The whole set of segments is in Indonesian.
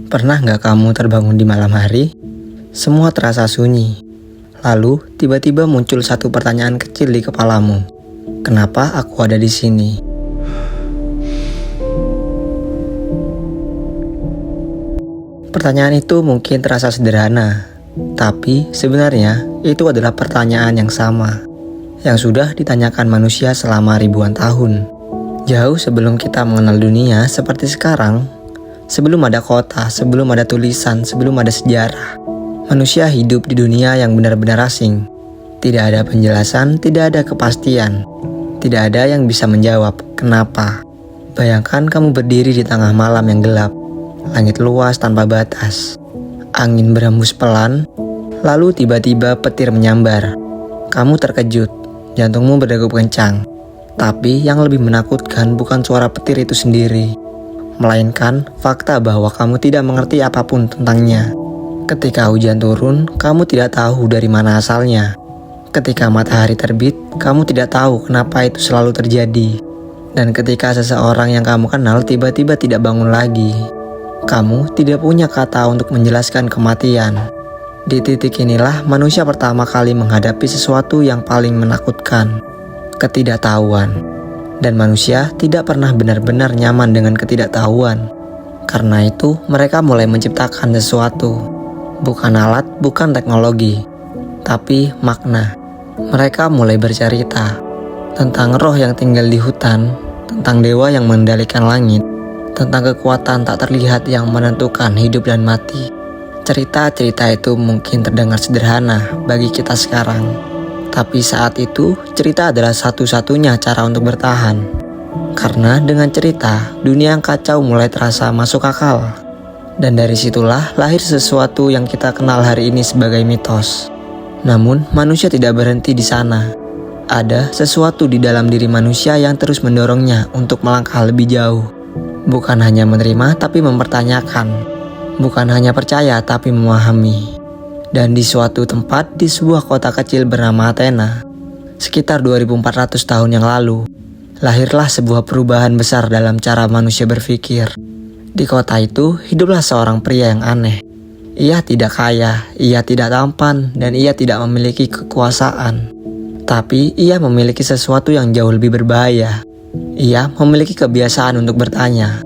Pernah nggak kamu terbangun di malam hari? Semua terasa sunyi. Lalu, tiba-tiba muncul satu pertanyaan kecil di kepalamu. Kenapa aku ada di sini? Pertanyaan itu mungkin terasa sederhana, tapi sebenarnya itu adalah pertanyaan yang sama, yang sudah ditanyakan manusia selama ribuan tahun. Jauh sebelum kita mengenal dunia seperti sekarang, sebelum ada kota, sebelum ada tulisan, sebelum ada sejarah, manusia hidup di dunia yang benar-benar asing. Tidak ada penjelasan, tidak ada kepastian, tidak ada yang bisa menjawab kenapa. Bayangkan kamu berdiri di tengah malam yang gelap, langit luas tanpa batas, angin berhembus pelan, lalu tiba-tiba petir menyambar. Kamu terkejut, jantungmu berdegup kencang. Tapi yang lebih menakutkan bukan suara petir itu sendiri, melainkan fakta bahwa kamu tidak mengerti apapun tentangnya. Ketika hujan turun, kamu tidak tahu dari mana asalnya. Ketika matahari terbit, kamu tidak tahu kenapa itu selalu terjadi. Dan ketika seseorang yang kamu kenal tiba-tiba tidak bangun lagi, kamu tidak punya kata untuk menjelaskan kematian. Di titik inilah manusia pertama kali menghadapi sesuatu yang paling menakutkan, ketidaktahuan. Dan manusia tidak pernah benar-benar nyaman dengan ketidaktahuan. Karena itu, mereka mulai menciptakan sesuatu. Bukan alat, bukan teknologi, tapi makna. Mereka mulai bercerita tentang roh yang tinggal di hutan, tentang dewa yang mengendalikan langit, tentang kekuatan tak terlihat yang menentukan hidup dan mati. Cerita-cerita itu mungkin terdengar sederhana bagi kita sekarang. Tapi saat itu, cerita adalah satu-satunya cara untuk bertahan. Karena dengan cerita, dunia yang kacau mulai terasa masuk akal. Dan dari situlah lahir sesuatu yang kita kenal hari ini sebagai mitos. Namun, manusia tidak berhenti di sana. Ada sesuatu di dalam diri manusia yang terus mendorongnya untuk melangkah lebih jauh. Bukan hanya menerima, tapi mempertanyakan. Bukan hanya percaya, tapi memahami. Dan di suatu tempat di sebuah kota kecil bernama Athena, sekitar 2400 tahun yang lalu, lahirlah sebuah perubahan besar dalam cara manusia berpikir. Di kota itu hiduplah seorang pria yang aneh. Ia tidak kaya, ia tidak tampan, dan ia tidak memiliki kekuasaan. Tapi ia memiliki sesuatu yang jauh lebih berbahaya. Ia memiliki kebiasaan untuk bertanya.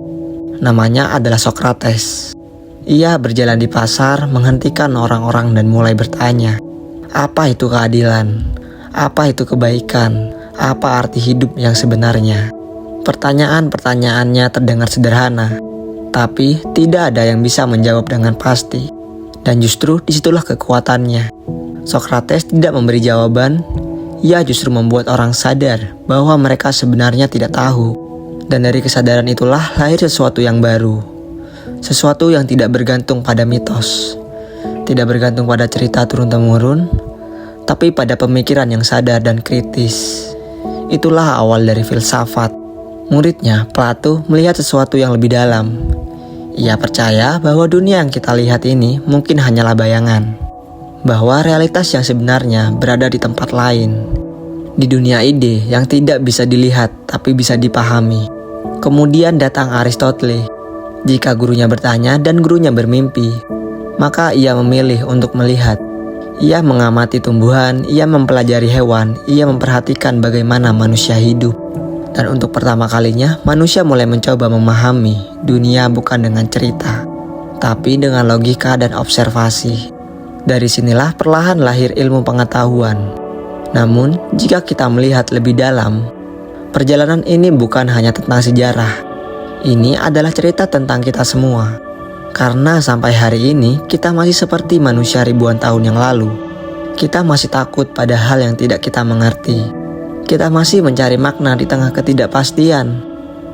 Namanya adalah Socrates. Ia berjalan di pasar, menghentikan orang-orang dan mulai bertanya, apa itu keadilan? Apa itu kebaikan? Apa arti hidup yang sebenarnya? Pertanyaan-pertanyaannya terdengar sederhana, tapi tidak ada yang bisa menjawab dengan pasti. Dan justru disitulah kekuatannya. Socrates tidak memberi jawaban, ia justru membuat orang sadar bahwa mereka sebenarnya tidak tahu. Dan dari kesadaran itulah lahir sesuatu yang baru. Sesuatu yang tidak bergantung pada mitos, tidak bergantung pada cerita turun-temurun, tapi pada pemikiran yang sadar dan kritis. Itulah awal dari filsafat. Muridnya, Plato, melihat sesuatu yang lebih dalam. Ia percaya bahwa dunia yang kita lihat ini mungkin hanyalah bayangan, bahwa realitas yang sebenarnya berada di tempat lain, di dunia ide yang tidak bisa dilihat tapi bisa dipahami. Kemudian datang Aristoteles. Jika gurunya bertanya dan gurunya bermimpi, maka ia memilih untuk melihat. Ia mengamati tumbuhan, ia mempelajari hewan, ia memperhatikan bagaimana manusia hidup. Dan untuk pertama kalinya, manusia mulai mencoba memahami dunia bukan dengan cerita, tapi dengan logika dan observasi. Dari sinilah perlahan lahir ilmu pengetahuan. Namun, jika kita melihat lebih dalam, perjalanan ini bukan hanya tentang sejarah. Ini adalah cerita tentang kita semua. Karena sampai hari ini kita masih seperti manusia ribuan tahun yang lalu. Kita masih takut pada hal yang tidak kita mengerti. Kita masih mencari makna di tengah ketidakpastian.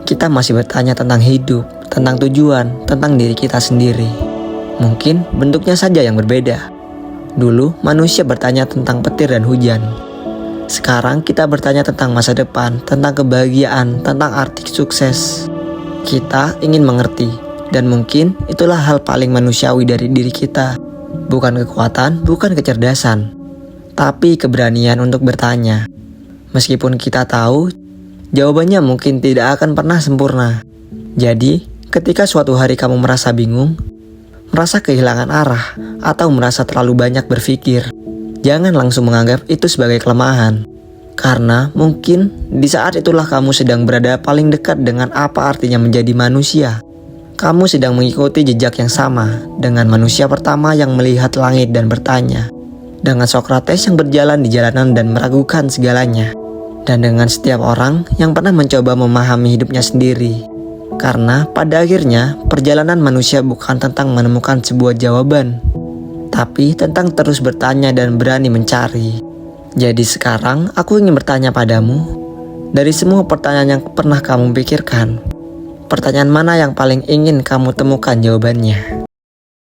Kita masih bertanya tentang hidup, tentang tujuan, tentang diri kita sendiri. Mungkin bentuknya saja yang berbeda. Dulu manusia bertanya tentang petir dan hujan. Sekarang kita bertanya tentang masa depan, tentang kebahagiaan, tentang arti sukses. Kita ingin mengerti, dan mungkin itulah hal paling manusiawi dari diri kita. Bukan kekuatan, bukan kecerdasan, tapi keberanian untuk bertanya. Meskipun kita tahu, jawabannya mungkin tidak akan pernah sempurna. Jadi, ketika suatu hari kamu merasa bingung, merasa kehilangan arah, atau merasa terlalu banyak berpikir, jangan langsung menganggap itu sebagai kelemahan. Karena mungkin di saat itulah kamu sedang berada paling dekat dengan apa artinya menjadi manusia. Kamu sedang mengikuti jejak yang sama dengan manusia pertama yang melihat langit dan bertanya, dengan Sokrates yang berjalan di jalanan dan meragukan segalanya, dan dengan setiap orang yang pernah mencoba memahami hidupnya sendiri. Karena pada akhirnya perjalanan manusia bukan tentang menemukan sebuah jawaban, tapi tentang terus bertanya dan berani mencari. Jadi sekarang aku ingin bertanya padamu, dari semua pertanyaan yang pernah kamu pikirkan, pertanyaan mana yang paling ingin kamu temukan jawabannya?